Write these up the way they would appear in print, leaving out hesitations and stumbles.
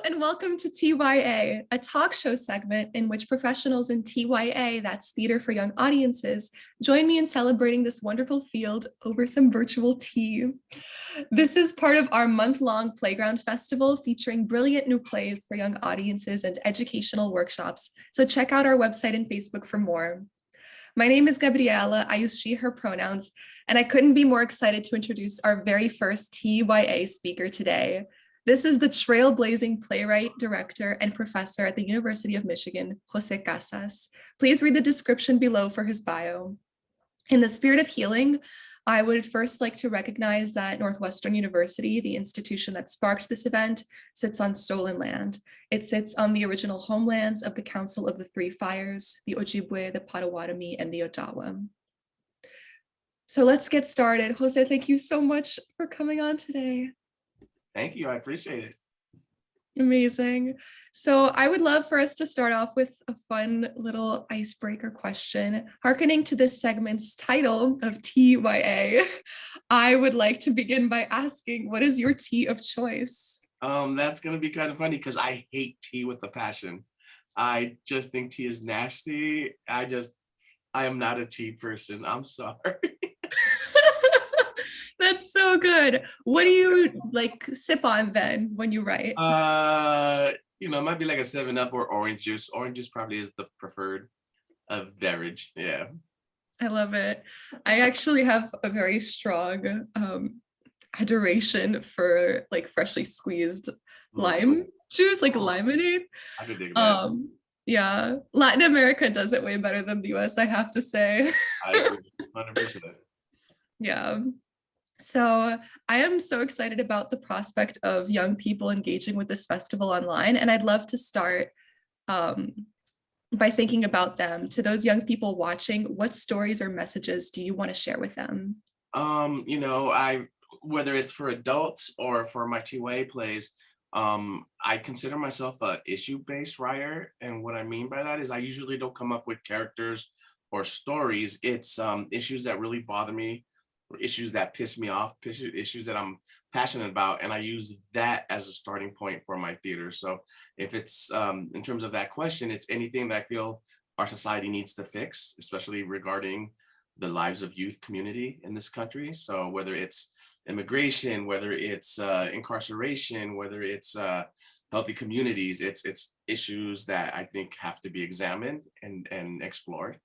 and welcome to TYA, a talk show segment in which professionals in TYA, that's Theater for Young Audiences, join me in celebrating this wonderful field over some virtual tea. This is part of our month-long Playground Festival featuring brilliant new plays for young audiences and educational workshops, so check out our website and Facebook for more. My name is Gabriela, I use she, her pronouns, and I couldn't be more excited to introduce our very first TYA speaker today. This is the trailblazing playwright, director, and professor at the University of Michigan, Jose Casas. Please read the description below for his bio. In the spirit of healing, I would first like to recognize that Northwestern University, the institution that sparked this event, sits on stolen land. It sits on the original homelands of the Council of the Three Fires, the Ojibwe, the Potawatomi, and the Odawa. So let's get started. Jose, thank you so much for coming on today. Thank you, I appreciate it. Amazing. So I would love for us to start off with a fun little icebreaker question. Hearkening to this segment's title of TYA, I would like to begin by asking, what is your tea of choice? That's gonna be kind of funny because I hate tea with a passion. I just think tea is nasty. I am not a tea person, I'm sorry. That's so good. What do you like sip on then when you write? It might be like a 7-Up or orange juice. Orange juice probably is the preferred beverage. Yeah. I love it. I actually have a very strong adoration for like freshly squeezed lime juice, like limonade. I could dig that. Yeah, Latin America does it way better than the US, I have to say. I agree, 100%. Yeah. So I am so excited about the prospect of young people engaging with this festival online. And I'd love to start by thinking about them. To those young people watching, what stories or messages do you want to share with them? Whether it's for adults or for my TYA plays, I consider myself a issue-based writer. And what I mean by that is I usually don't come up with characters or stories. It's issues that really bother me, issues that piss me off, issues that I'm passionate about, and I use that as a starting point for my theater. So if it's in terms of that question, it's anything that I feel our society needs to fix, especially regarding the lives of youth community in this country. So whether it's immigration, whether it's incarceration, whether it's healthy communities, it's issues that I think have to be examined and explored.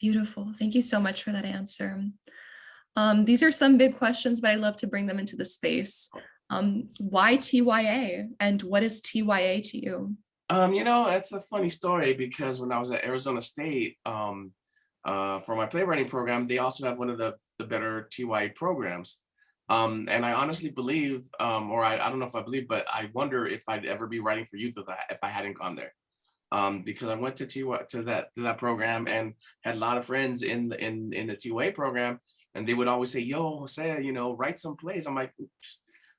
Beautiful. Thank you so much for that answer. These are some big questions, but I love to bring them into the space. Why TYA, and what is TYA to you? That's a funny story because when I was at Arizona State for my playwriting program, they also have one of the better TYA programs. And I honestly believe, or I don't know if I believe, but I wonder if I'd ever be writing for youth if I hadn't gone there. Because I went to that program and had a lot of friends in the TYA program, and they would always say, "Yo, Jose, write some plays." I'm like,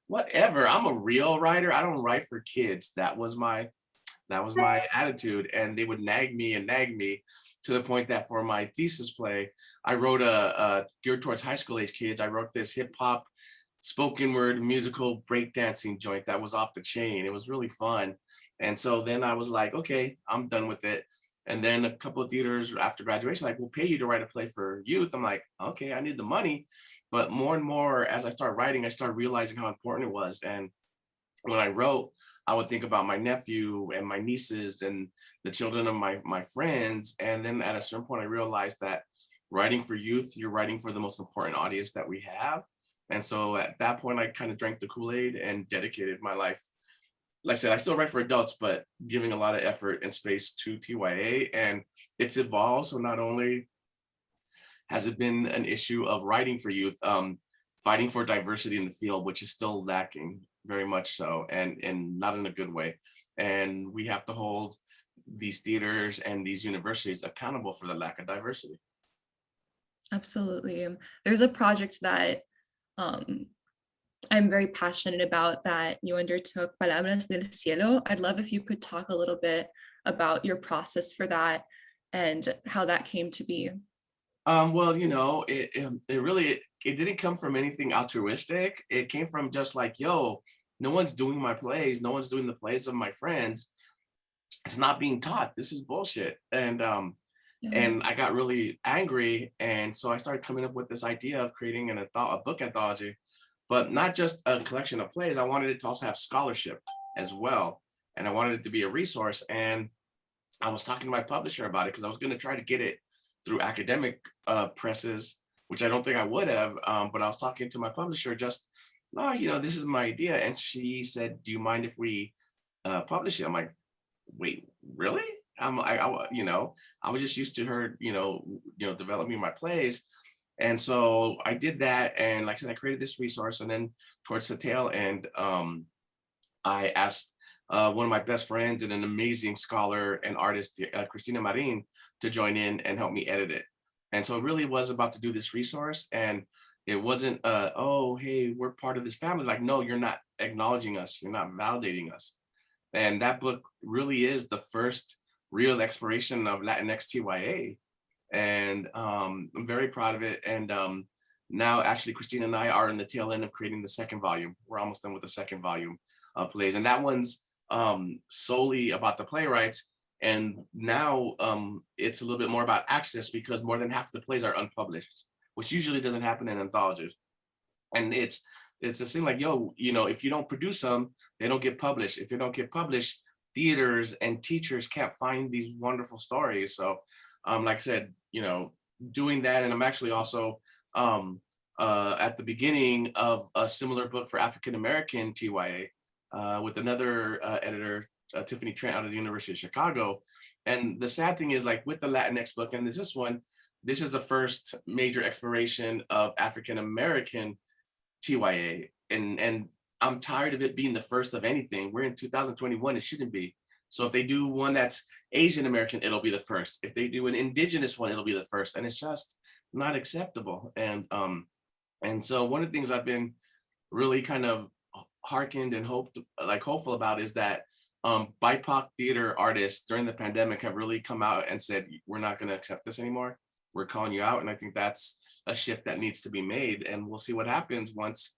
whatever. I'm a real writer. I don't write for kids. That was my attitude, and they would nag me to the point that for my thesis play, I wrote a geared towards high school age kids. I wrote this hip hop spoken word musical breakdancing joint that was off the chain. It was really fun. And so then I was like, okay, I'm done with it. And then a couple of theaters after graduation, like, we'll pay you to write a play for youth. I'm like, okay, I need the money. But more and more, as I started writing, I started realizing how important it was. And when I wrote, I would think about my nephew and my nieces and the children of my friends. And then at a certain point, I realized that writing for youth, you're writing for the most important audience that we have. And so at that point, I kind of drank the Kool-Aid and dedicated my life. Like I said, I still write for adults, but giving a lot of effort and space to TYA, and it's evolved. So not only has it been an issue of writing for youth, fighting for diversity in the field, which is still lacking very much so, and not in a good way. And we have to hold these theaters and these universities accountable for the lack of diversity. Absolutely. There's a project that I'm very passionate about that you undertook, Palabras del Cielo. I'd love if you could talk a little bit about your process for that and how that came to be. Well, it didn't come from anything altruistic. It came from just like, yo, no one's doing my plays, no one's doing the plays of my friends. It's not being taught. This is bullshit. And I got really angry. And so I started coming up with this idea of creating a book anthology, but not just a collection of plays. I wanted it to also have scholarship as well. And I wanted it to be a resource. And I was talking to my publisher about it because I was going to try to get it through academic presses, which I don't think I would have. But I was talking to my publisher just, oh, this is my idea. And she said, do you mind if we publish it? I'm like, wait, really? I was just used to her, developing my plays. And so I did that. And like I said, I created this resource. And then towards the tail end, I asked one of my best friends and an amazing scholar and artist, Christina Marín, to join in and help me edit it. And so it really was about to do this resource. And it wasn't, oh, hey, we're part of this family. Like, no, you're not acknowledging us. You're not validating us. And that book really is the first real exploration of Latinx TYA. And I'm very proud of it. And now actually Christina and I are in the tail end of creating the second volume. We're almost done with the second volume of plays. And that one's solely about the playwrights. And now it's a little bit more about access because more than half of the plays are unpublished, which usually doesn't happen in anthologies. And it's a thing like, if you don't produce them, they don't get published. If they don't get published, theaters and teachers can't find these wonderful stories. So like I said, doing that. And I'm actually also at the beginning of a similar book for African-American TYA with another editor, Tiffany Trent out of the University of Chicago. And the sad thing is, like with the Latinx book, and this one, this is the first major exploration of African-American TYA. And I'm tired of it being the first of anything. We're in 2021, it shouldn't be. So if they do one that's Asian American, it'll be the first. If they do an indigenous one, it'll be the first. And it's just not acceptable. And so one of the things I've been really kind of hearkened and hopeful about is that BIPOC theater artists during the pandemic have really come out and said, we're not going to accept this anymore. We're calling you out. And I think that's a shift that needs to be made. And we'll see what happens once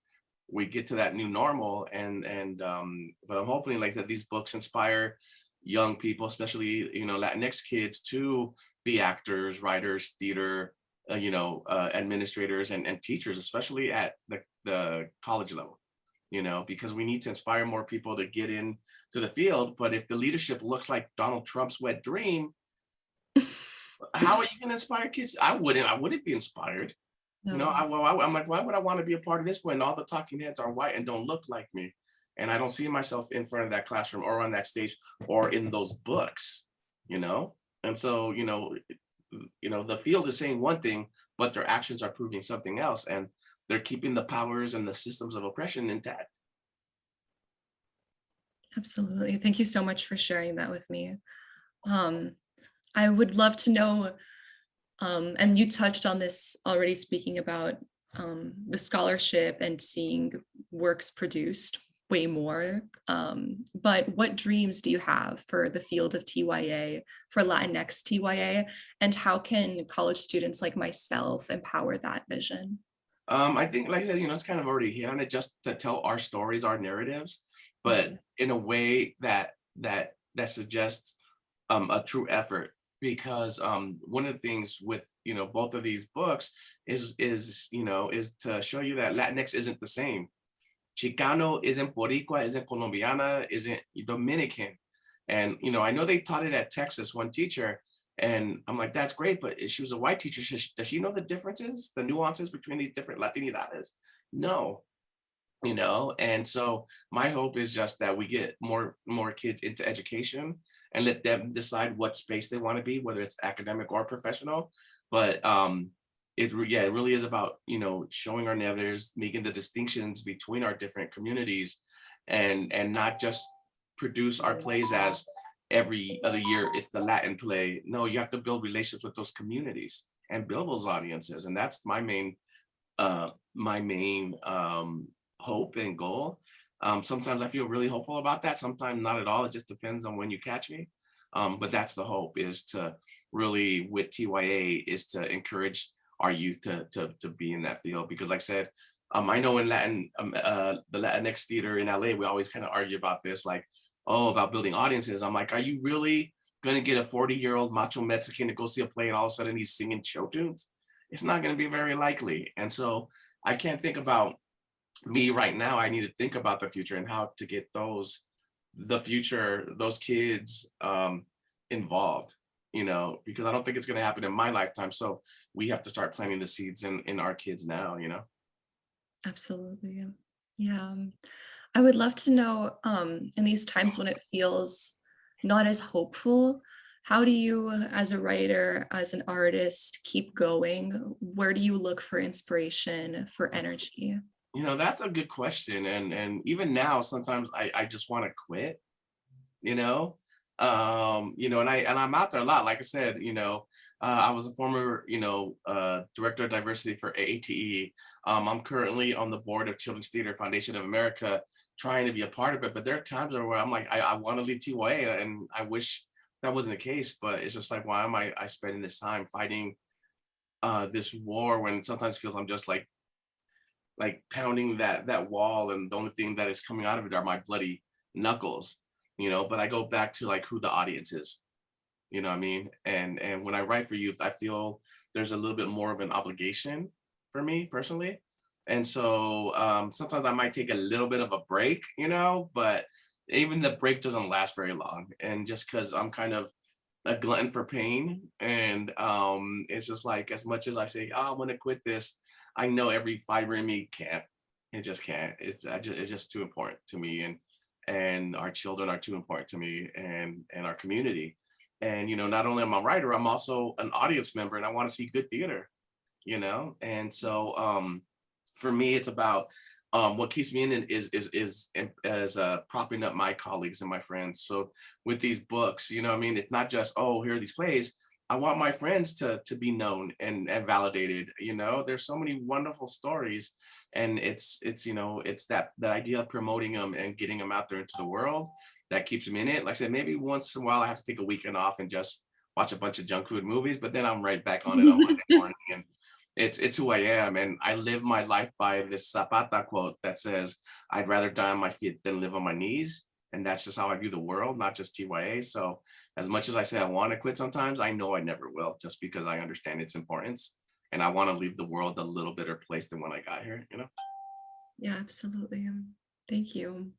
we get to that new normal. But I'm hoping like that these books inspire young people, especially, Latinx kids, to be actors, writers, theater, administrators and teachers, especially at the college level, because we need to inspire more people to get into the field. But if the leadership looks like Donald Trump's wet dream, how are you going to inspire kids? I wouldn't be inspired. No. I'm like, why would I want to be a part of this when all the talking heads are white and don't look like me? And I don't see myself in front of that classroom or on that stage or in those books, And so, the field is saying one thing, but their actions are proving something else. And they're keeping the powers and the systems of oppression intact. Absolutely. Thank you so much for sharing that with me. I would love to know, and you touched on this already, speaking about the scholarship and seeing works produced way more. But what dreams do you have for the field of TYA, for Latinx TYA, and how can college students like myself empower that vision? I think, like I said, it's kind of already hit on it, just to tell our stories, our narratives, but in a way that suggests a true effort. Because one of the things with both of these books is to show you that Latinx isn't the same. Chicano isn't Boricua, isn't Colombiana, isn't Dominican. And I know they taught it at Texas, one teacher, and I'm like, that's great, but if she was a white teacher, does she know the differences, the nuances between these different Latinidades? No. And so my hope is just that we get more kids into education and let them decide what space they want to be, whether it's academic or professional. But it really is about showing our narratives, making the distinctions between our different communities, and not just produce our plays as every other year it's the Latin play. No, you have to build relationships with those communities and build those audiences, and that's my main hope and goal. Sometimes I feel really hopeful about that, sometimes not at all. It just depends on when you catch me. But that's the hope, is to really, with TYA, is to encourage our youth to be in that field. Because like I said, I know in the Latinx theater in LA, we always kind of argue about this, like, oh, about building audiences. I'm like, are you really going to get a 40-year-old macho Mexican to go see a play and all of a sudden he's singing show tunes? It's not going to be very likely. And so I can't think about me right now. I need to think about the future and how to get those kids involved, because I don't think it's going to happen in my lifetime. So we have to start planting the seeds in our kids now. Absolutely. Yeah. Yeah. I would love to know, in these times when it feels not as hopeful, how do you, as a writer, as an artist, keep going? Where do you look for inspiration, for energy? That's a good question. And even now, sometimes I just want to quit, you know and I'm out there a lot. Like I said, I was a former director of diversity for AATE. I'm currently on the board of Children's Theater Foundation of America, trying to be a part of it, but there are times where I'm like, I want to leave TYA, and I wish that wasn't the case. But it's just like, why am I spending this time fighting this war when sometimes feels I'm just like pounding that wall, and the only thing that is coming out of it are my bloody knuckles. But I go back to like who the audience is, what I mean? And when I write for youth, I feel there's a little bit more of an obligation for me personally. And so sometimes I might take a little bit of a break, but even the break doesn't last very long. And just because I'm kind of a glutton for pain, and it's just like, as much as I say, oh, I'm gonna quit this, I know every fiber in me can't. It just can't. It's just too important to me, and our children are too important to me, and our community. And not only am I a writer, I'm also an audience member, and I want to see good theater. And so for me, it's about what keeps me in it is propping up my colleagues and my friends. So with these books, I mean, it's not just, oh, here are these plays. I want my friends to be known and validated. There's so many wonderful stories, and it's that idea of promoting them and getting them out there into the world that keeps them in it. Like I said, maybe once in a while I have to take a weekend off and just watch a bunch of junk food movies, but then I'm right back on it on Monday morning, and it's who I am. And I live my life by this Zapata quote that says, I'd rather die on my feet than live on my knees. And that's just how I view the world, not just TYA. So as much as I say I want to quit sometimes, I know I never will, just because I understand its importance. And I want to leave the world a little better place than when I got here, Yeah, absolutely. Thank you.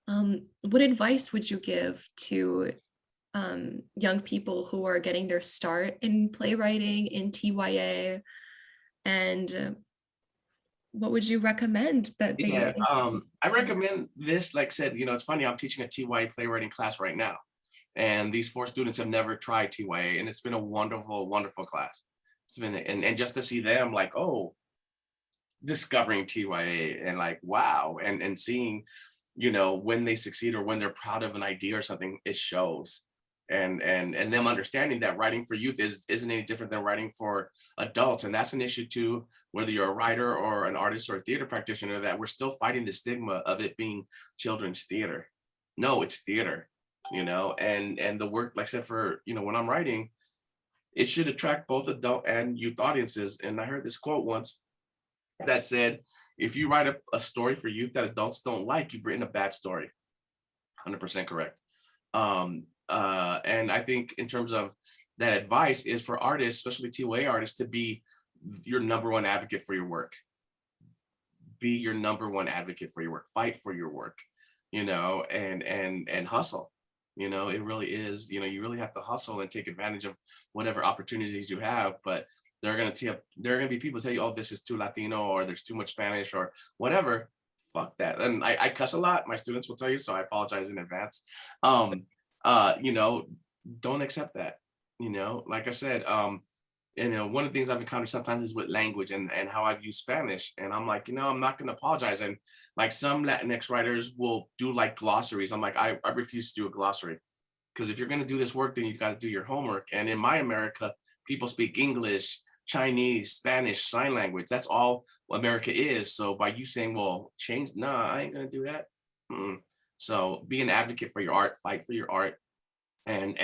What advice would you give to young people who are getting their start in playwriting, in TYA, and what would you recommend that they? Yeah, I recommend this. Like I said, it's funny, I'm teaching a TYA playwriting class right now, and these 4 students have never tried TYA, and it's been a wonderful, wonderful class. It's been, and just to see them like, oh, discovering TYA, and like, wow, and seeing, when they succeed or when they're proud of an idea or something, it shows. And them understanding that writing for youth isn't any different than writing for adults. And that's an issue too, whether you're a writer or an artist or a theater practitioner, that we're still fighting the stigma of it being children's theater. No, it's theater, and the work, like I said, for, when I'm writing, it should attract both adult and youth audiences. And I heard this quote once that said, if you write a story for youth that adults don't like, you've written a bad story. 100% correct. And I think in terms of that advice is for artists, especially TYA artists, to be your #1 advocate for your work. Be your #1 advocate for your work. Fight for your work, and hustle. It really is, you really have to hustle and take advantage of whatever opportunities you have. But there are going to be people tell you, oh, this is too Latino, or there's too much Spanish, or whatever. Fuck that. And I cuss a lot. My students will tell you, so I apologize in advance. Don't accept that. Like I said, one of the things I've encountered sometimes is with language and how I've used Spanish. And I'm like, I'm not going to apologize. And like some Latinx writers will do like glossaries. I'm like, I refuse to do a glossary, because if you're going to do this work, then you've got to do your homework. And in my America, people speak English, Chinese, Spanish, sign language. That's all America is. So by you saying, well, change, nah, I ain't going to do that. So be an advocate for your art, fight for your art, and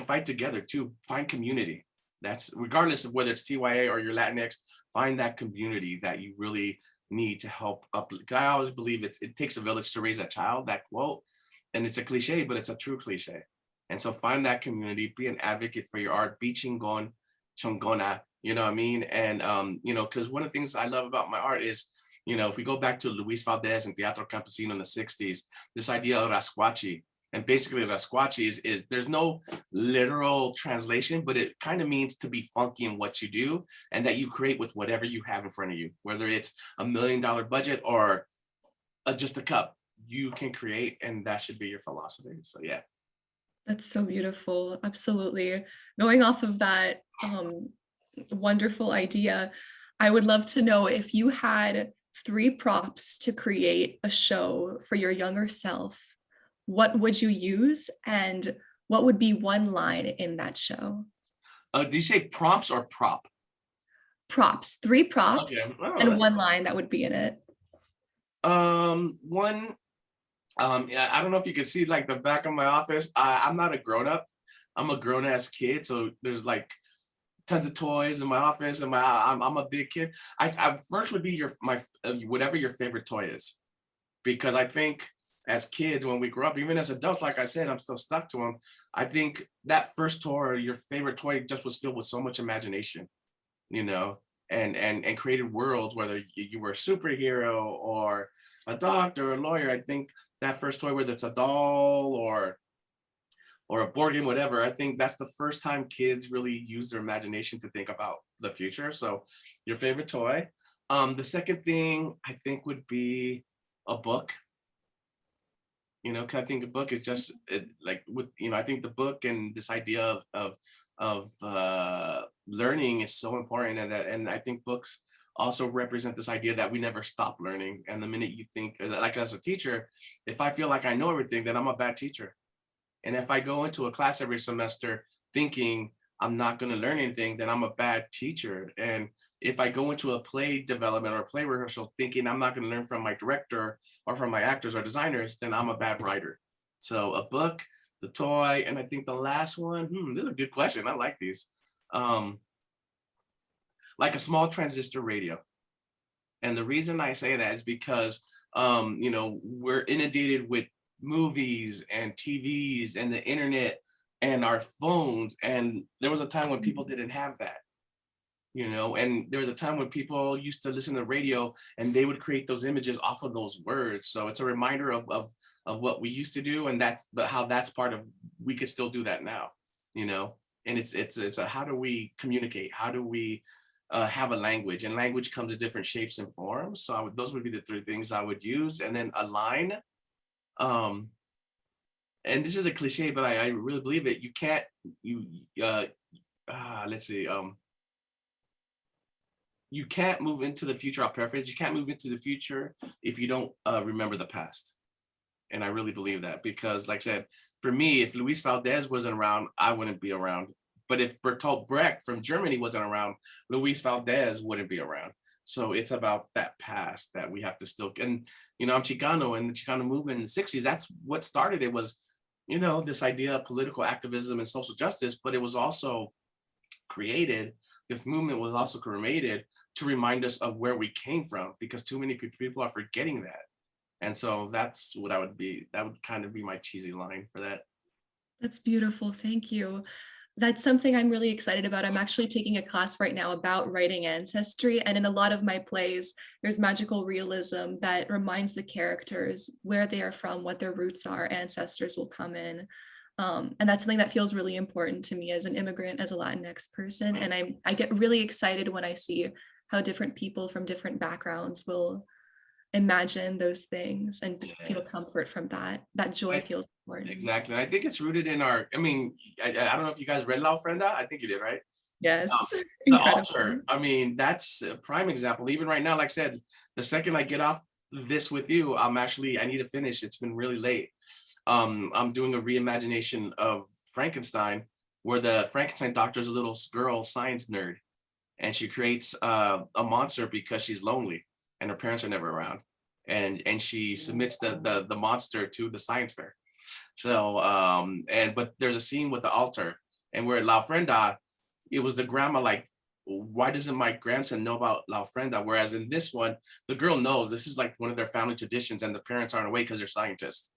fight together too. Find community. That's regardless of whether it's TYA or your Latinx, find that community that you really need to help up. I always believe it takes a village to raise a child, that quote. And it's a cliche, but it's a true cliche. And so find that community, be an advocate for your art, be chingon, chongona, you know what I mean? And, you know, because one of the things I love about my art is, you know, if we go back to Luis Valdez and Teatro Campesino in the 60s, this idea of rascuachi, and basically rascuachi is there's no literal translation, but it kind of means to be funky in what you do and that you create with whatever you have in front of you, whether it's $1 million budget or just a cup, you can create, and that should be your philosophy. So yeah. That's so beautiful. Absolutely. Going off of that wonderful idea, I would love to know if you had 3 props to create a show for your younger self, what would you use and what would be one line in that show? Do you say prompts or prop? Props, 3 props Okay. Oh, and one line that would be in it. One, yeah, I don't know if you can see like the back of my office. I'm not a grown-up. I'm a grown-ass kid. So there's like tons of toys in my office, and I'm a big kid. I first would be my whatever your favorite toy is, because I think as kids when we grow up, even as adults, like I said, I'm still stuck to them. I think that first toy or your favorite toy just was filled with so much imagination, you know, and created worlds, whether you were a superhero or a doctor or a lawyer. I think that first toy, whether it's a doll or a board game, whatever, I think that's the first time kids really use their imagination to think about the future. So your favorite toy. The second thing I think would be a book. You know, 'cause I think a book is just like with, you know, I think the book and this idea of learning is so important, and I think books also represent this idea that we never stop learning. And the minute you think, like as a teacher, if I feel like I know everything, then I'm a bad teacher. And if I go into a class every semester thinking I'm not going to learn anything, then I'm a bad teacher. And if I go into a play development or play rehearsal thinking I'm not going to learn from my director or from my actors or designers, then I'm a bad writer. So a book, the toy, and I think the last one, this is a good question. I like these. Like a small transistor radio. And the reason I say that is because, you know, we're inundated with movies and TVs and the internet and our phones. And there was a time when people didn't have that, you know, and there was a time when people used to listen to the radio and they would create those images off of those words. So it's a reminder of what we used to do, and but how that's part of, we could still do that now, you know. And it's a, how do we communicate? How do we have a language? And language comes in different shapes and forms. So those would be the 3 things I would use. And then a line. And this is a cliche, but I really believe it. You can't, let's see, you can't move into the future. I'll paraphrase. You can't move into the future if you don't remember the past. And I really believe that, because like I said, for me, if Luis Valdez wasn't around, I wouldn't be around. But if Bertolt Brecht from Germany wasn't around, Luis Valdez wouldn't be around. So it's about that past that we have to still, and, you know, I'm Chicano, and the Chicano movement in the 60s, that's what started. It was, you know, this idea of political activism and social justice, but it was also created, this movement was also created to remind us of where we came from, because too many people are forgetting that. And so that's what that would kind of be my cheesy line for that. That's beautiful. Thank you. That's something I'm really excited about. I'm actually taking a class right now about writing ancestry. And in a lot of my plays, there's magical realism that reminds the characters where they are from, what their roots are, ancestors will come in. And that's something that feels really important to me as an immigrant, as a Latinx person. And I get really excited when I see how different people from different backgrounds will imagine those things and feel comfort from that. That joy feels important. Exactly. I think it's rooted in our, I mean, I don't know if you guys read La Ofrenda. I think you did, right? Yes. The altar. I mean, that's a prime example. Even right now, like I said, the second I get off this with you, I need to finish. It's been really late. I'm doing a reimagination of Frankenstein, where the Frankenstein doctor is a little girl science nerd, and she creates a monster because she's lonely and her parents are never around, and she submits the monster to the science fair. So but there's a scene with the altar, and where La Ofrenda, it was the grandma like, why doesn't my grandson know about La Ofrenda? Whereas in this one, the girl knows. This is like one of their family traditions, and the parents aren't away because they're scientists.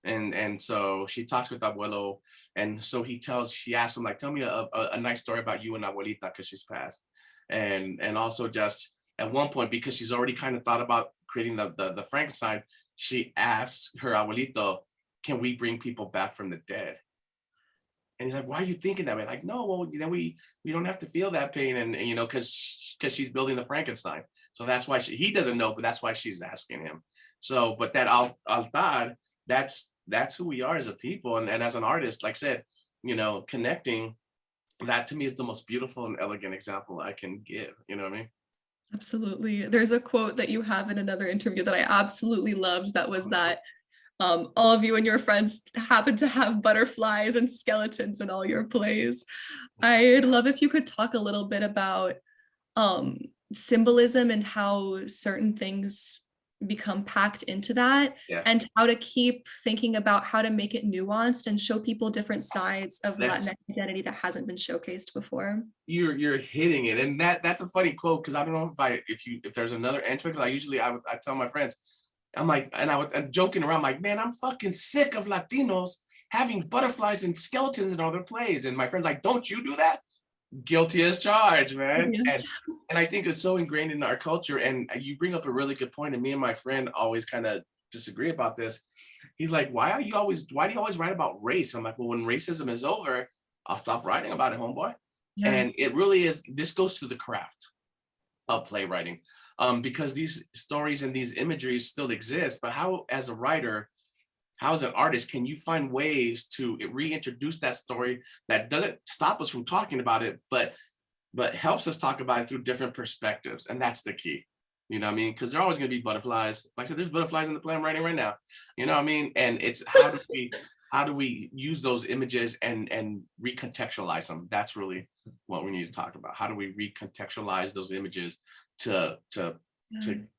And so she talks with abuelo, and so she asks him like, tell me a nice story about you and abuelita because she's passed. And also just at one point, because she's already kind of thought about creating the Frankenstein, she asks her abuelito, can we bring people back from the dead? And he's like, why are you thinking that way? Like, no, well, then we don't have to feel that pain. And you know, because she's building the Frankenstein. So that's why he doesn't know, but that's why she's asking him. So, but that altar, that's who we are as a people. And as an artist, like I said, you know, connecting, that to me is the most beautiful and elegant example I can give. You know what I mean? Absolutely. There's a quote that you have in another interview that I absolutely loved. That was that all of you and your friends happen to have butterflies and skeletons in all your plays. I'd love if you could talk a little bit about symbolism and how certain things become packed into that, Yeah. and how to keep thinking about how to make it nuanced and show people different sides of Latinx identity that hasn't been showcased before. You're hitting it, and that's a funny quote, because I don't know if there's another entry, because I tell my friends, I'm like, and I'm joking around, like, man, I'm fucking sick of Latinos having butterflies and skeletons in all their plays, and my friends like, don't you do that? Guilty as charged, man. Yeah. And I think it's so ingrained in our culture. And you bring up a really good point, and me and my friend always kind of disagree about this. He's like, why do you always write about race? I'm like, well, when racism is over, I'll stop writing about it, homeboy. Yeah. And it really is, this goes to the craft of playwriting, because these stories and these imageries still exist, but how, as a writer, how as an artist, can you find ways to reintroduce that story that doesn't stop us from talking about it, but helps us talk about it through different perspectives? And that's the key. You know what I mean? Because there are always going to be butterflies. Like I said, there's butterflies in the play I'm writing right now. You know what I mean? And it's how do we use those images and recontextualize them? That's really what we need to talk about. How do we recontextualize those images to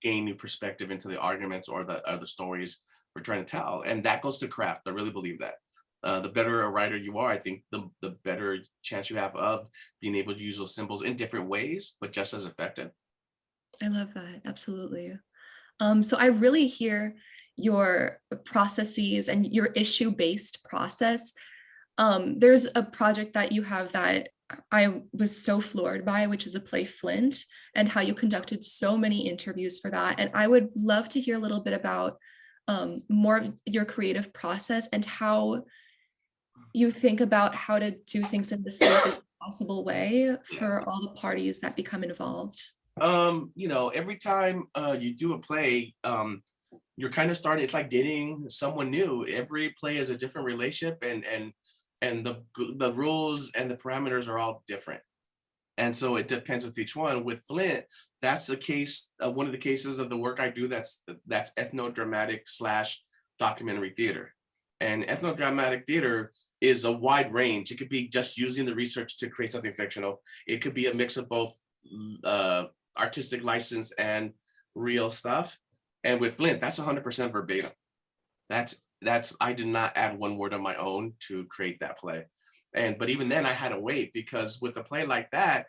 gain new perspective into the arguments or the stories we're trying to tell? And that goes to craft. I really believe that. The better a writer you are, I think the better chance you have of being able to use those symbols in different ways, but just as effective. I love that. Absolutely. So I really hear your processes and your issue-based process. There's a project that you have that I was so floored by, which is the play Flint, and how you conducted so many interviews for that. And I would love to hear a little bit about more of your creative process and how you think about how to do things in the safest possible way for all the parties that become involved. You know, every time you do a play, you're kind of starting, it's like dating someone new. Every play is a different relationship, and the rules and the parameters are all different. And so it depends with each one. With Flint, that's the case, one of the cases of the work I do that's ethnodramatic / documentary theater. And ethnodramatic theater is a wide range. It could be just using the research to create something fictional. It could be a mix of both artistic license and real stuff. And with Flint, that's 100% verbatim. That's I did not add one word of my own to create that play. But even then I had to wait, because with a play like that,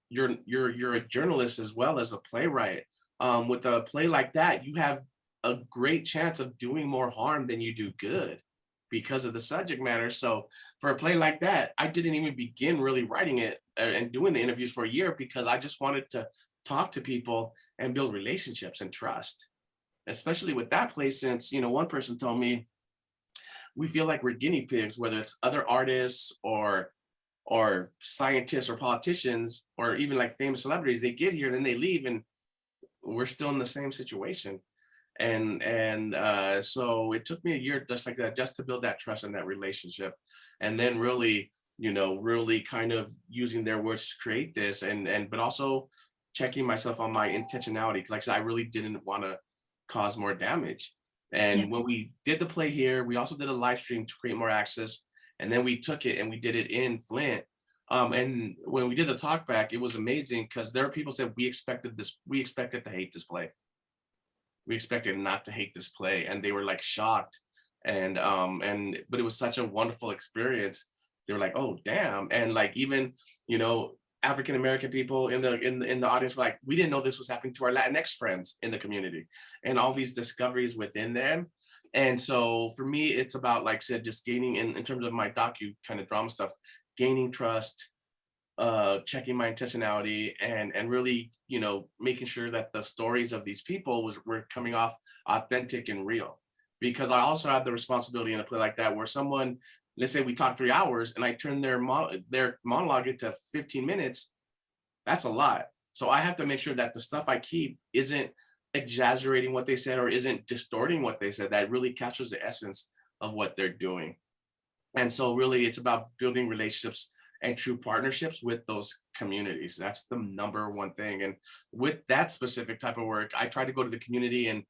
you're a journalist as well as a playwright. With a play like that, you have a great chance of doing more harm than you do good because of the subject matter. So for a play like that, I didn't even begin really writing it and doing the interviews for a year, because I just wanted to talk to people and build relationships and trust, especially with that play, since, you know, one person told me, we feel like we're guinea pigs, whether it's other artists or scientists or politicians or even like famous celebrities. They get here, then they leave, and we're still in the same situation. And so it took me a year just like that, just to build that trust and that relationship, and then really, you know, really kind of using their words to create this, but also checking myself on my intentionality. Like I said, I really didn't want to cause more damage. And when we did the play here, we also did a live stream to create more access. And then we took it and we did it in Flint. And when we did the talk back, it was amazing, because there are people said, we expected to hate this play. We expected not to hate this play. And they were like shocked. But it was such a wonderful experience they were like, oh, damn. And like, even, African-American people in the audience were like, we didn't know this was happening to our Latinx friends in the community, and all these discoveries within them. And so for me, it's about, like I said, just gaining, in terms of my docu kind of drama stuff, gaining trust, checking my intentionality, and really, making sure that the stories of these people were coming off authentic and real. Because I also have the responsibility in a play like that, where someone, let's say we talk 3 hours and I turn their monologue into 15 minutes, that's a lot. So I have to make sure that the stuff I keep isn't exaggerating what they said or isn't distorting what they said, that really captures the essence of what they're doing. And so really it's about building relationships and true partnerships with those communities. That's the number one thing. And with that specific type of work, I try to go to the community and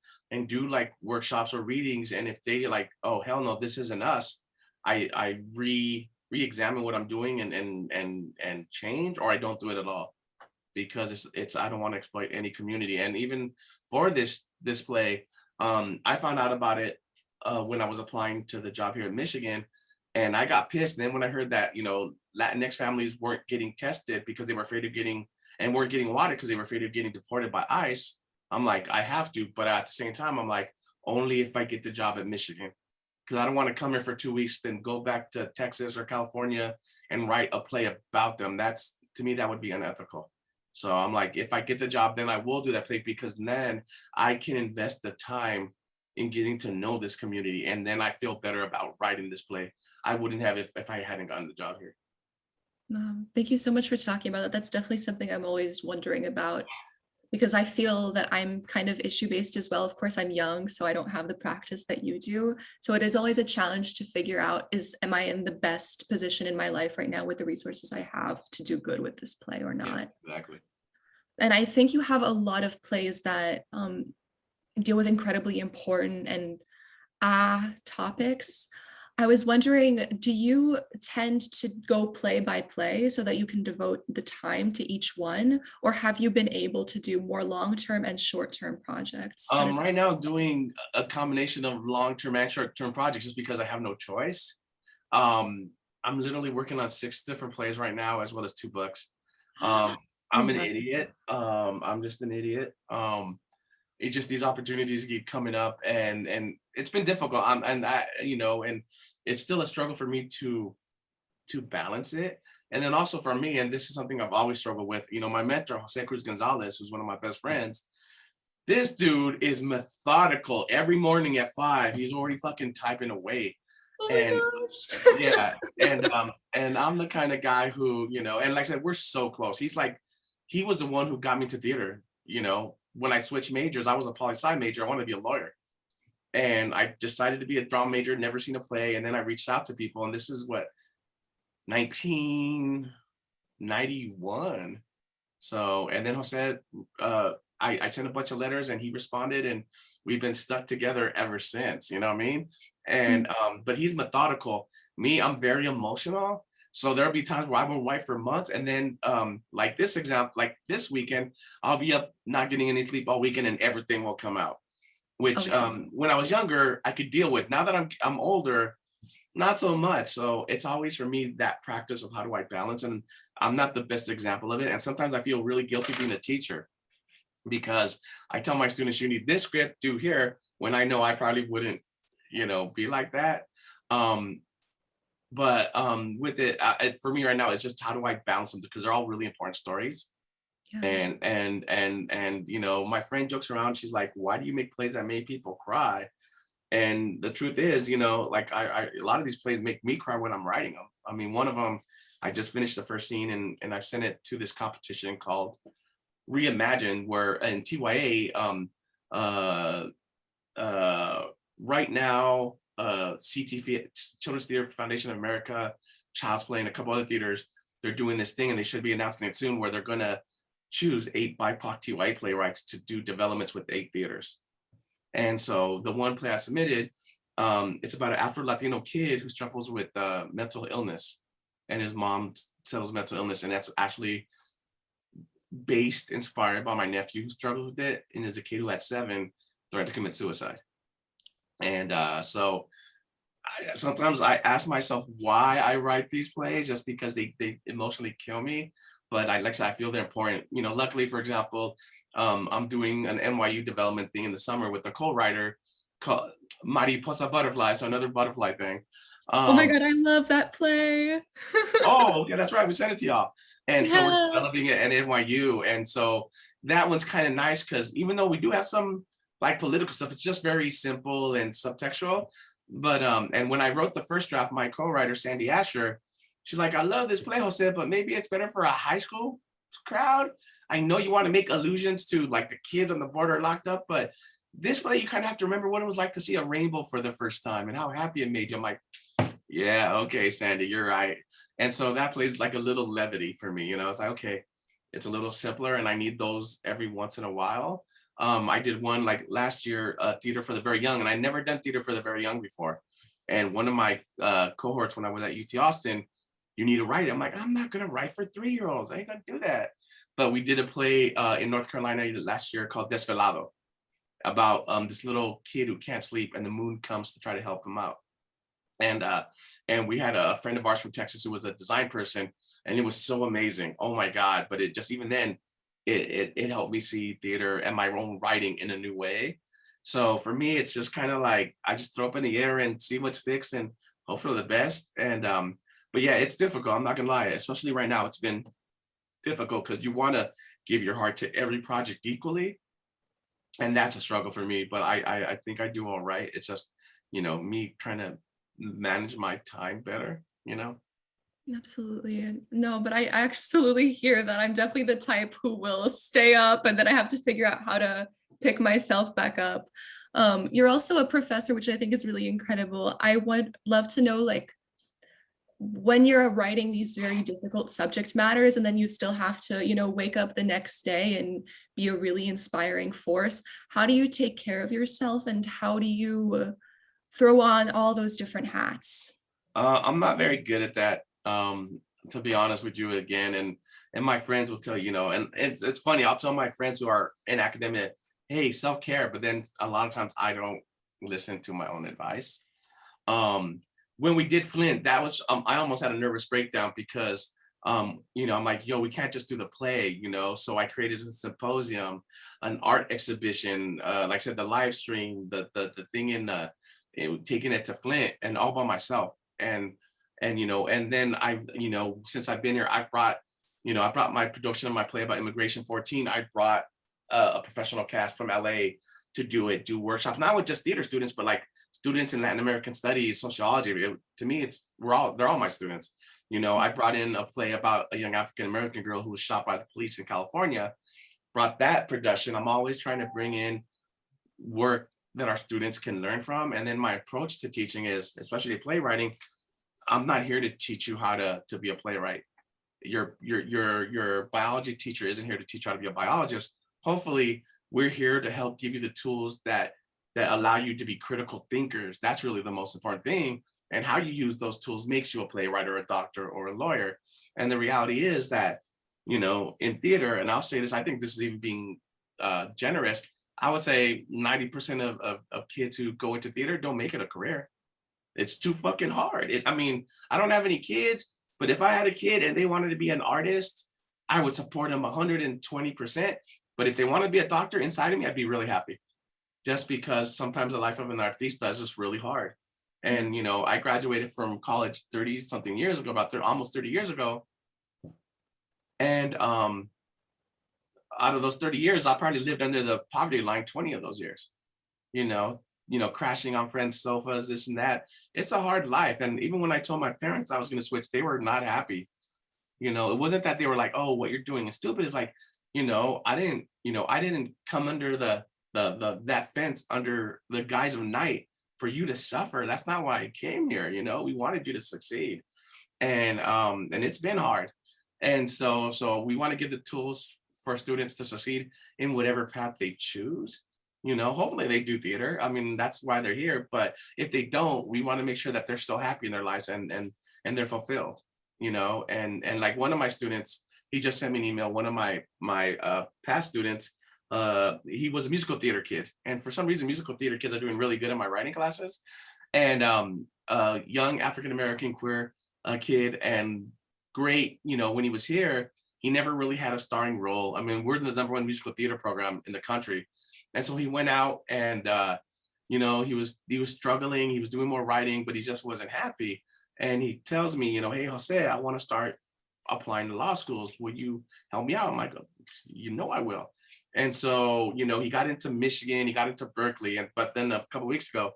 do like workshops or readings. And if they like, oh, hell no, this isn't us, I re-examine what I'm doing and change, or I don't do it at all, because it's I don't want to exploit any community. And even for this play, I found out about it when I was applying to the job here in Michigan, and I got pissed. And then when I heard that, Latinx families weren't getting tested because they were afraid of weren't getting water because they were afraid of getting deported by ICE, I'm like, I have to. But at the same time, I'm like, only if I get the job at Michigan, because I don't want to come here for 2 weeks, then go back to Texas or California and write a play about them. That's, to me, that would be unethical. So I'm like, if I get the job, then I will do that play, because then I can invest the time in getting to know this community. And then I feel better about writing this play. I wouldn't have if I hadn't gotten the job here. Thank you so much for talking about that. That's definitely something I'm always wondering about, because I feel that I'm kind of issue-based as well. Of course, I'm young, so I don't have the practice that you do. So it is always a challenge to figure out, am I in the best position in my life right now with the resources I have to do good with this play or not? Yeah, exactly. And I think you have a lot of plays that deal with incredibly important and topics. I was wondering, do you tend to go play by play so that you can devote the time to each one, or have you been able to do more long-term and short-term projects? Right now, doing a combination of long-term and short-term projects, just because I have no choice. I'm literally working on 6 different plays right now, as well as 2 books. I'm an idiot. I'm just an idiot. It's just these opportunities keep coming up, and it's been difficult. And it's still a struggle for me to balance it. And then also for me, and this is something I've always struggled with, my mentor, Jose Gonzalez, who's one of my best friends, this dude is methodical. Every morning at 5, he's already fucking typing away. Oh and my gosh. yeah, and I'm the kind of guy who, and like I said, we're so close. He was the one who got me to theater. When I switched majors, I was a poli-sci major. I wanted to be a lawyer. And I decided to be a drama major, never seen a play. And then I reached out to people, and this is what, 1991. So, and then Jose, I sent a bunch of letters and he responded, and we've been stuck together ever since, you know what I mean? And, but he's methodical. Me, I'm very emotional. So there'll be times where I won't write for months. And then like this weekend, I'll be up not getting any sleep all weekend, and everything will come out, which when I was younger, I could deal with. Now that I'm older, not so much. So it's always for me that practice of how do I balance, and I'm not the best example of it. And sometimes I feel really guilty being a teacher, because I tell my students, you need this script, do here, when I know I probably wouldn't, be like that. But with it, for me right now, it's just how do I balance them, because they're all really important stories. Yeah. And my friend jokes around. She's like, "Why do you make plays that make people cry?" And the truth is, like a lot of these plays make me cry when I'm writing them. I mean, one of them, I just finished the first scene, and I've sent it to this competition called Reimagine, where in TYA, right now, Children's Theater Foundation of America, Child's Play, and a couple other theaters, they're doing this thing, and they should be announcing it soon, where they're going to choose 8 BIPOC TYA playwrights to do developments with 8 theaters. And so the one play I submitted, it's about an Afro-Latino kid who struggles with mental illness, and his mom settles mental illness, and that's actually inspired by my nephew who struggled with it, and as a kid who at 7 threatened to commit suicide. And so Sometimes I ask myself why I write these plays, just because they emotionally kill me. But like I said, I feel they're important. You know, luckily, for example, I'm doing an NYU development thing in the summer with a co-writer called Mariposa Butterfly, so another butterfly thing. Oh my Um, God, I love that play. oh, yeah, that's right. We sent it to y'all. And so we're Yeah. developing it at NYU. And so that one's kind of nice because even though we do have some like political stuff, it's just very simple and subtextual. But and when I wrote the first draft, my co-writer, Sandy Asher, she's like, I love this play, Jose, but maybe it's better for a high school crowd. I know you want to make allusions to like the kids on the border locked up, but this play, you kind of have to remember what it was like to see a rainbow for the first time and how happy it made you. I'm like, yeah, okay, Sandy, you're right. And so that plays like a little levity for me, you know. It's like, okay, it's a little simpler and I need those every once in a while. I did one like last year, theater for the very young, and I never done theater for the very young before. And one of my cohorts when I was at UT Austin, you need to write. I'm like, I'm not gonna write for 3-year-olds. I ain't gonna do that. But we did a play in North Carolina last year called Desvelado, about this little kid who can't sleep and the moon comes to try to help him out. And we had a friend of ours from Texas who was a design person, and it was so amazing. Oh my God! But it just even then, it helped me see theater and my own writing in a new way. So for me, it's just kind of like I just throw up in the air and see what sticks and hope for the best. And but yeah, it's difficult. I'm not gonna lie, especially right now, it's been difficult because you want to give your heart to every project equally, and that's a struggle for me. But I think I do all right. It's just me trying to manage my time better, you know? Absolutely. No, but I absolutely hear that. I'm definitely the type who will stay up and then I have to figure out how to pick myself back up. You're also a professor, which I think is really incredible. I would love to know, like, when you're writing these very difficult subject matters and then you still have to, wake up the next day and be a really inspiring force, how do you take care of yourself and how do you throw on all those different hats? I'm not very good at that, to be honest with you again. And my friends will tell you, and it's funny. I'll tell my friends who are in academia, hey, self-care, but then a lot of times I don't listen to my own advice. When we did Flint, that was I almost had a nervous breakdown because I'm like, yo, we can't just do the play, So I created a symposium, an art exhibition, like I said, the live stream, the thing taking it to Flint and all by myself. And then since I've been here, I brought my production of my play about immigration 14. I brought a professional cast from LA to do workshops, not with just theater students, but like students in Latin American studies, sociology. To me, they're all my students. I brought in a play about a young African American girl who was shot by the police in California, brought that production. I'm always trying to bring in work that our students can learn from. And then my approach to teaching is, especially playwriting, I'm not here to teach you how to be a playwright. Your biology teacher isn't here to teach you how to be a biologist. Hopefully, we're here to help give you the tools that allow you to be critical thinkers. That's really the most important thing. And how you use those tools makes you a playwright or a doctor or a lawyer. And the reality is that, in theater, and I'll say this, I think this is even being generous, I would say 90% of kids who go into theater don't make it a career. It's too fucking hard. I don't have any kids, but if I had a kid and they wanted to be an artist, I would support them 120%. But if they want to be a doctor inside of me, I'd be really happy. Just because sometimes the life of an artista is just really hard. And, I graduated from college 30 something years ago, almost 30 years ago. And out of those 30 years, I probably lived under the poverty line 20 of those years, crashing on friends' sofas, this and that. It's a hard life. And even when I told my parents I was going to switch, they were not happy. It wasn't that they were like, oh, what you're doing is stupid. It's like, I didn't come under that fence under the guise of night for you to suffer. That's not why I came here. We wanted you to succeed. And it's been hard. And so we want to give the tools for students to succeed in whatever path they choose. Hopefully they do theater. That's why they're here. But if they don't, we want to make sure that they're still happy in their lives and they're fulfilled. And like one of my students, he just sent me an email. One of my past students, he was a musical theater kid, and for some reason, musical theater kids are doing really good in my writing classes. and a young African-American queer kid, and great, when he was here, he never really had a starring role. I mean, we're the #1 musical theater program in the country. And so he went out and, he was struggling, he was doing more writing, but he just wasn't happy. And he tells me, hey, Jose, I want to start applying to law schools. Will you help me out? I'm like, I will. And so, he got into Michigan, he got into Berkeley, but then a couple of weeks ago,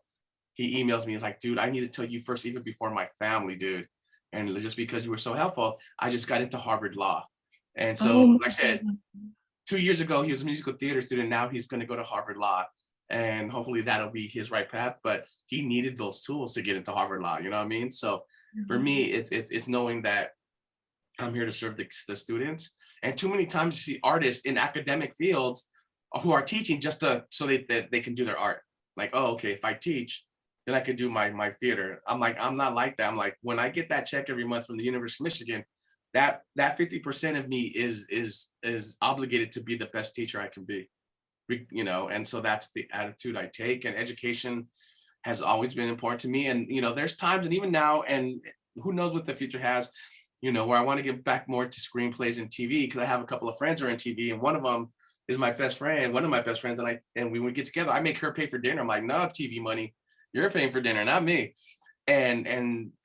he emails me, he's like, dude, I need to tell you first, even before my family, dude. And just because you were so helpful, I just got into Harvard Law. And so, Oh, like I said, 2 years ago, he was a musical theater student. Now he's going to go to Harvard Law. And hopefully that'll be his right path. But he needed those tools to get into Harvard Law. You know what I mean? So for me, it's knowing that I'm here to serve the students. And too many times you see artists in academic fields who are teaching just so they can do their art. Like, oh, okay, if I teach, then I can do my theater. I'm like, I'm not like that. I'm like, when I get that check every month from the University of Michigan, that 50% of me is obligated to be the best teacher I can be, and so that's the attitude I take. And education has always been important to me. And there's times, and even now, and who knows what the future has, where I want to give back more to screenplays and TV, because I have a couple of friends who are in TV, and one of them is my best friend, one of my best friends, and when we get together, I make her pay for dinner. I'm like, no, TV money, you're paying for dinner, not me. And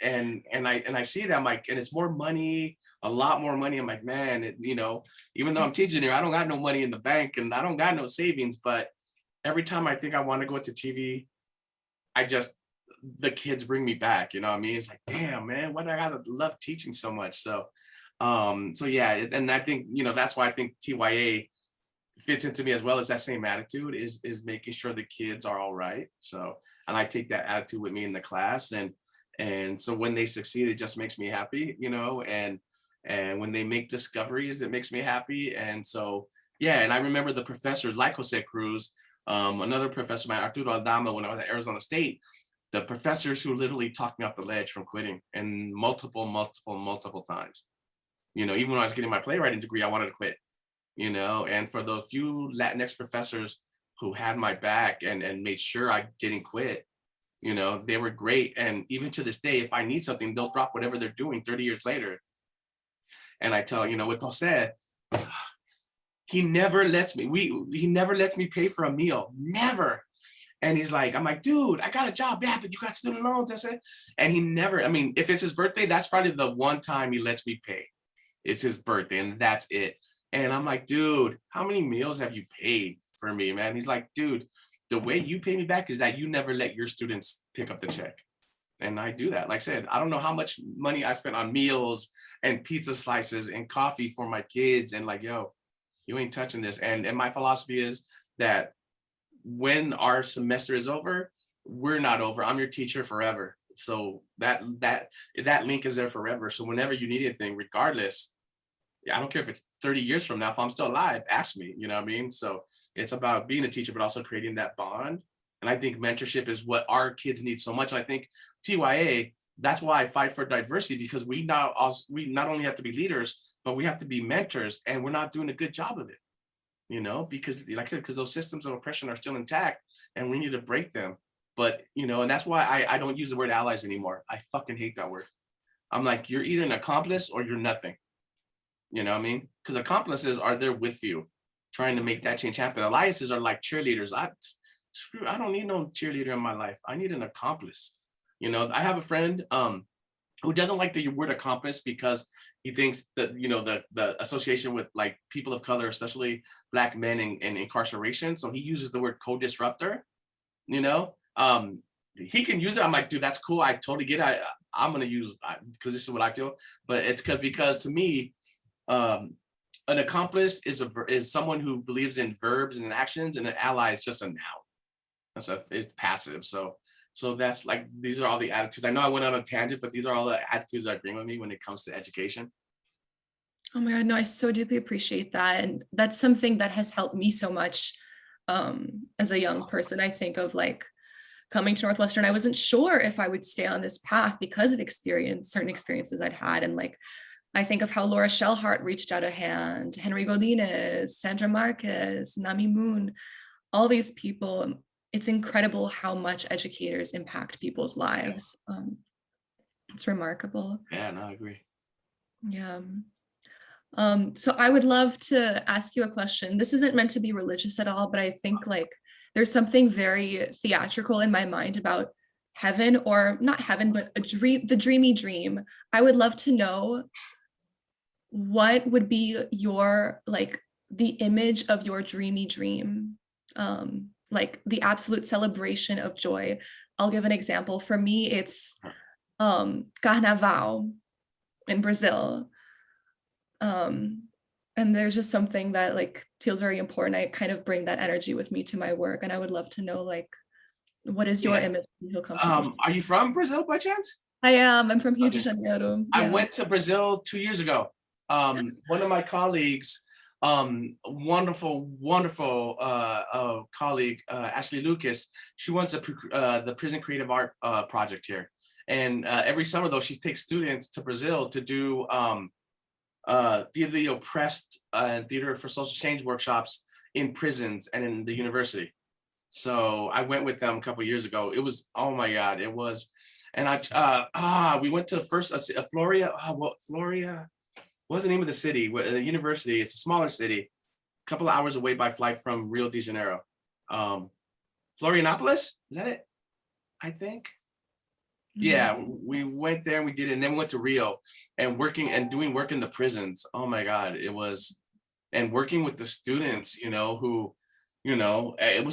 I see that, I'm like, and it's more money, a lot more money. I'm like, man, even though I'm teaching here, I don't got no money in the bank and I don't got no savings, but every time I think I want to go to TV, the kids bring me back, you know what I mean? It's like, damn, man, why do I gotta love teaching so much? So, yeah, and I think, that's why I think TYA fits into me as well, as that same attitude is making sure the kids are all right. So, and I take that attitude with me in the class, and so when they succeed, it just makes me happy, and when they make discoveries, it makes me happy. And so, yeah, and I remember the professors like Jose Cruz, another professor, Arturo Aldama, when I was at Arizona State, the professors who literally talked me off the ledge from quitting, and multiple times. Even when I was getting my playwriting degree, I wanted to quit, and for those few Latinx professors who had my back and made sure I didn't quit, they were great. And even to this day, if I need something, they'll drop whatever they're doing 30 years later. And I tell, with Jose, he never lets me pay for a meal, never. And he's like, I'm like, dude, I got a job, yeah, but you got student loans, that's it. And he never, if it's his birthday, that's probably the one time he lets me pay. It's his birthday, and that's it. And I'm like, dude, how many meals have you paid for me, man? He's like, dude, the way you pay me back is that you never let your students pick up the check. And I do that. Like I said, I don't know how much money I spent on meals and pizza slices and coffee for my kids. And like, yo, you ain't touching this. And my philosophy is that when our semester is over, we're not over. I'm your teacher forever. So that link is there forever. So whenever you need anything, regardless, I don't care if it's 30 years from now, if I'm still alive, ask me, you know what I mean? So it's about being a teacher, but also creating that bond. And I think mentorship is what our kids need so much. And I think TYA, that's why I fight for diversity, because we not only have to be leaders, but we have to be mentors, and we're not doing a good job of it, because like I said, because those systems of oppression are still intact and we need to break them. But, and that's why I don't use the word allies anymore. I fucking hate that word. I'm like, you're either an accomplice or you're nothing. You know what I mean? Because accomplices are there with you, trying to make that change happen. Alliances are like cheerleaders. I don't need no cheerleader in my life. I need an accomplice. I have a friend who doesn't like the word accomplice, because he thinks that, the association with like people of color, especially Black men in incarceration. So he uses the word co-disruptor, he can use it. I'm like, dude, that's cool. I totally get it. I'm going to use, because this is what I feel, but it's because to me, an accomplice is someone who believes in verbs and actions, and an ally is just a noun. It's passive. So that's like, these are all the attitudes. I know I went on a tangent, but these are all the attitudes I bring with me when it comes to education. Oh my God, no, I so deeply appreciate that. And that's something that has helped me so much as a young person. I think of like coming to Northwestern, I wasn't sure if I would stay on this path because of certain experiences I'd had. And like, I think of how Laura Shellhart reached out a hand, Henry Godinez, Sandra Marquez, Nami Moon, all these people. it's incredible how much educators impact people's lives. It's remarkable. Yeah, no, I agree. Yeah. So I would love to ask you a question. This isn't meant to be religious at all, but I think like there's something very theatrical in my mind about heaven, or not heaven, but the dreamy dream. I would love to know what would be your, like, the image of your dreamy dream, like the absolute celebration of joy. I'll give an example. For me, it's Carnaval in Brazil. And there's just something that like feels very important. I kind of bring that energy with me to my work, and I would love to know, like, what is your image you feel comfortable? Are you from Brazil by chance? I am. I'm from Rio de Janeiro. I went to Brazil 2 years ago. One of my colleagues, wonderful colleague, Ashley Lucas, she runs the Prison Creative Art project here. And every summer though, she takes students to Brazil to do Theater of the Oppressed and Theater for Social Change workshops in prisons and in the university. So I went with them a couple of years ago. It was, oh my God, it was. And we went to first Floria. Floria, what's the name of the city? The university, it's a smaller city, a couple of hours away by flight from Rio de Janeiro. Florianopolis, is that it? I think. Yeah, we went there and we did it, and then we went to Rio and doing work in the prisons. Oh my God, it was, and working with the students, who, and our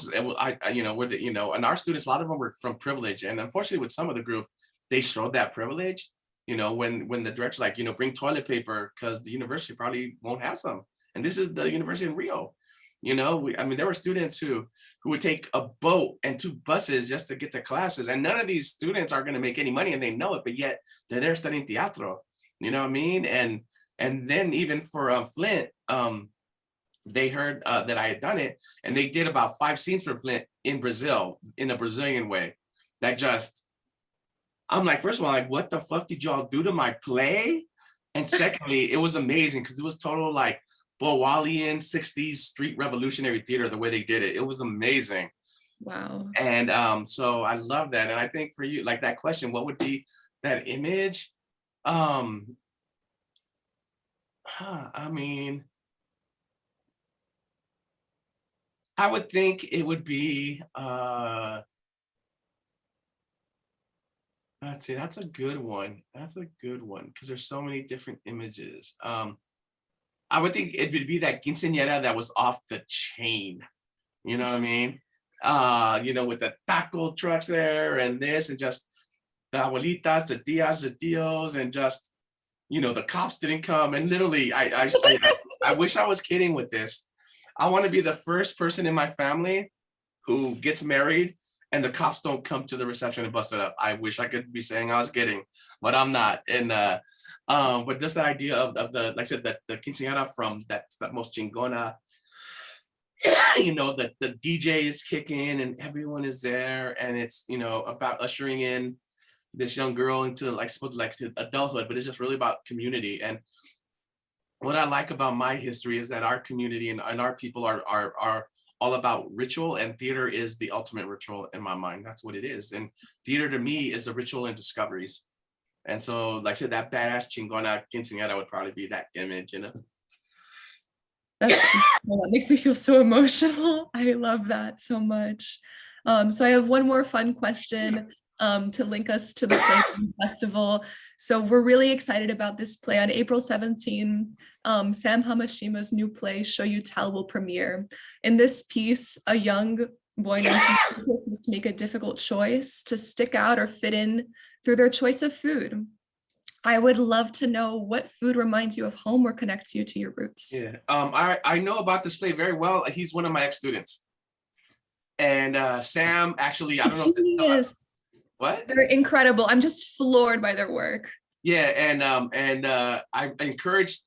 students, a lot of them were from privilege, and unfortunately with some of the group, they showed that privilege, when the director's like, bring toilet paper because the university probably won't have some, and this is the university in Rio. There were students who would take a boat and 2 buses just to get to classes, and none of these students are going to make any money, and they know it, but yet they're there studying teatro. You know what I mean? And then even for Flint, they heard that I had done it, and they did about 5 scenes for Flint in Brazil, in a Brazilian way. That just, I'm like, first of all, like, what the fuck did y'all do to my play? And secondly, it was amazing because it was total like Bowalian 60s street revolutionary theater, the way they did it. It was amazing. Wow. And so I love that. And I think for you, like that question, what would be that image? I would think it would be, let's see, that's a good one. That's a good one because there's so many different images. I would think it would be that quinceañera that was off the chain. You know what I mean? With the taco trucks there and this, and just the abuelitas, the tias, the tios, and just, the cops didn't come. And literally, I wish I was kidding with this. I want to be the first person in my family who gets married and the cops don't come to the reception and bust it up. I wish I could be saying I was kidding, but I'm not. And but just the idea of the, like I said, the quinceañera from that most chingona, the DJ is kicking and everyone is there, and it's, about ushering in this young girl into to adulthood, but it's just really about community. And what I like about my history is that our community and our people are all about ritual, and theater is the ultimate ritual in my mind. That's what it is. And theater to me is a ritual and discoveries. And so, like I said, that badass chingona quinceañera would probably be that image, That makes me feel so emotional. I love that so much. So I have one more fun question to link us to the play festival. So we're really excited about this play. On April 17th, Sam Hamashima's new play, Show You Tell, will premiere. In this piece, a young boy named has to make a difficult choice to stick out or fit in through their choice of food. I would love to know what food reminds you of home or connects you to your roots. Yeah, I know about this play very well. He's one of my ex-students. And Sam, actually, I don't know if it's still, what? They're incredible. I'm just floored by their work. Yeah, and I encouraged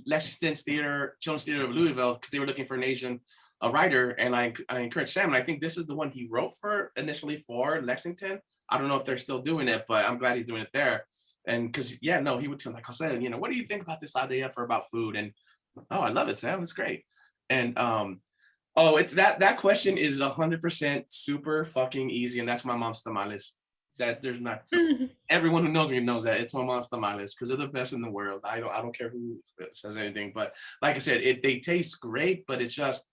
Lexington's Theater, Children's Theater of Louisville, because they were looking for an Asian writer, and I encouraged Sam, and I think this is the one he wrote initially for Lexington. I don't know if they're still doing it, but I'm glad he's doing it there. And because, he would tell, like, Jose, what do you think about this idea about food? And, oh, I love it, Sam, it's great. And Oh, it's that question is 100% super fucking easy, and that's my mom's tamales. That there's not everyone who knows me knows that it's my mom's tamales because they're the best in the world. I don't care who says anything, but like I said, they taste great, but it's just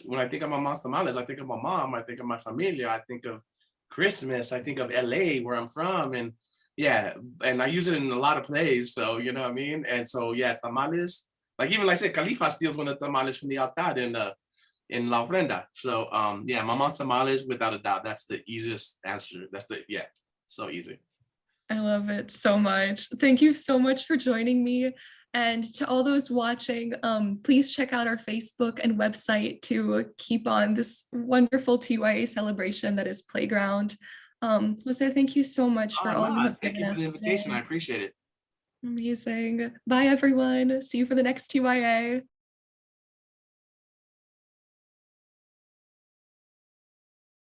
when I think of my mom's tamales, I think of my mom, I think of my familia, I think of Christmas, I think of LA where I'm from, and yeah, and I use it in a lot of plays, so you know what I mean. And so yeah, tamales, like even like I said, Khalifa steals one of the tamales from the altar in La Ofrenda. So yeah, my mom's tamales without a doubt. That's the easiest answer. That's the yeah, so easy. I love it so much. Thank you so much for joining me. And to all those watching, please check out our Facebook and website to keep on this wonderful TYA celebration that is Playground. Jose, thank you so much for all you have Thank given you for the us invitation. today. I appreciate it. Amazing. Bye, everyone. See you for the next TYA.